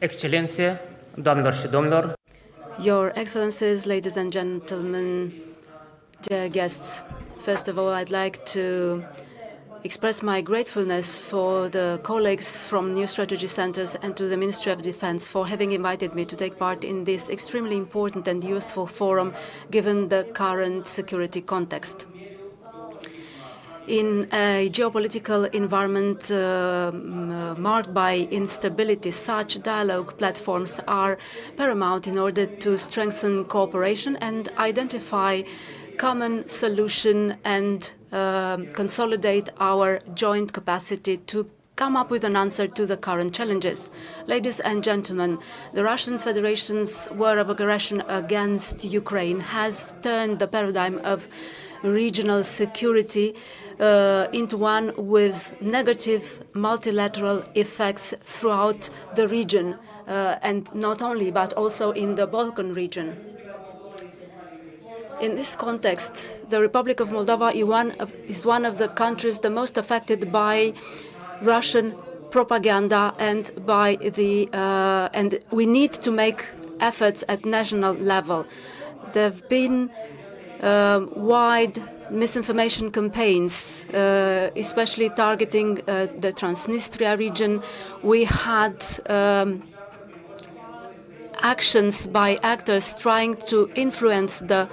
Excelențe, doamnelor și domnilor, Your Excellencies, ladies and gentlemen, dear guests, first of all, I'd like to express my gratefulness for the colleagues from New Strategy Centers and to the Ministry of Defense for having invited me to take part in this extremely important and useful forum given the current security context. In a geopolitical environment marked by instability, such dialogue platforms are paramount in order to strengthen cooperation and identify common solution and consolidate our joint capacity to come up with an answer to the current challenges. Ladies and gentlemen, the Russian Federation's war of aggression against Ukraine has turned the paradigm of regional security into one with negative multilateral effects throughout the region, and not only, but also in the Balkan region. In this context, the Republic of Moldova is one of the countries the most affected by Russian propaganda and by the and we need to make efforts at national level. There have been wide misinformation campaigns, especially targeting the Transnistria region. We had actions by actors trying to influence the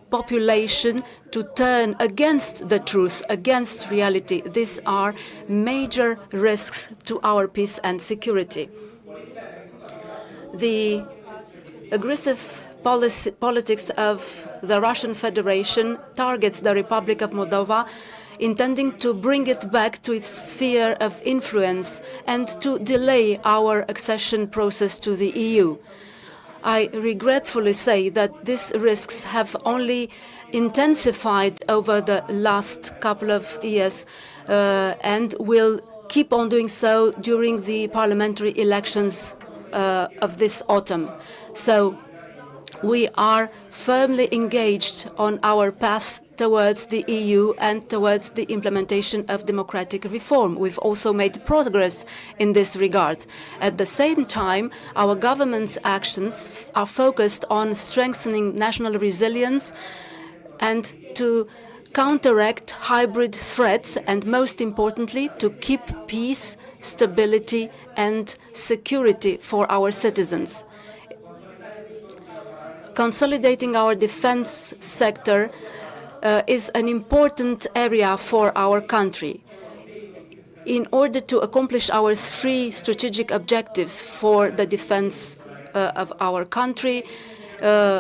population to turn against the truth, against reality. These are major risks to our peace and security. The aggressive politics of the Russian Federation targets the Republic of Moldova, intending to bring it back to its sphere of influence and to delay our accession process to the EU. I regretfully say that these risks have only intensified over the last couple of years and will keep on doing so during the parliamentary elections of this autumn. So we are firmly engaged on our path towards the EU and towards the implementation of democratic reform. We've also made progress in this regard. At the same time, our government's actions are focused on strengthening national resilience and to counteract hybrid threats and, most importantly, to keep peace, stability and security for our citizens. Consolidating our defense sector is an important area for our country. In order to accomplish our three strategic objectives for the defense of our country,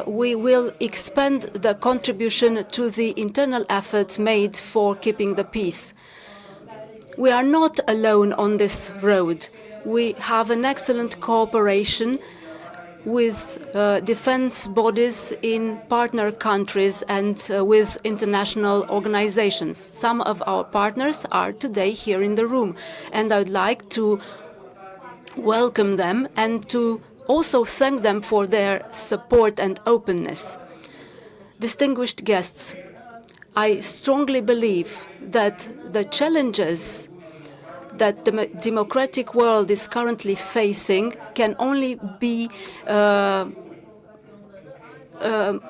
we will expand the contribution to the internal efforts made for keeping the peace. We are not alone on this road. We have an excellent cooperation with defense bodies in partner countries and with international organizations. Some of our partners are today here in the room, and I would like to welcome them and to also thank them for their support and openness. Distinguished guests, I strongly believe that the challenges that the democratic world is currently facing can only be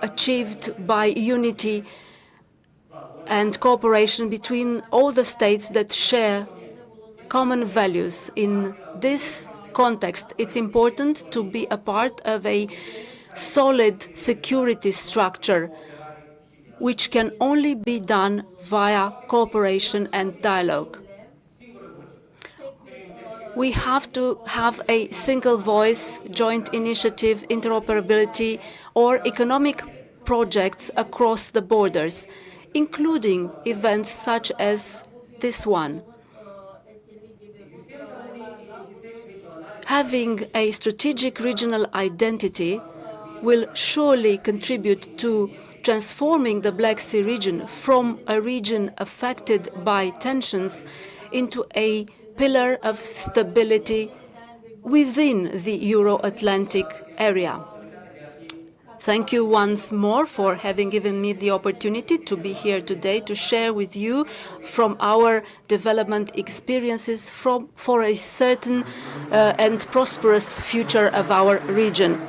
achieved by unity and cooperation between all the states that share common values. In this context, it's important to be a part of a solid security structure, which can only be done via cooperation and dialogue. We have to have a single voice, joint initiative, interoperability, or economic projects across the borders, including events such as this one. Having a strategic regional identity will surely contribute to transforming the Black Sea region from a region affected by tensions into a pillar of stability within the Euro-Atlantic area. Thank you once more for having given me the opportunity to be here today to share with you from our development experiences for a certain and prosperous future of our region.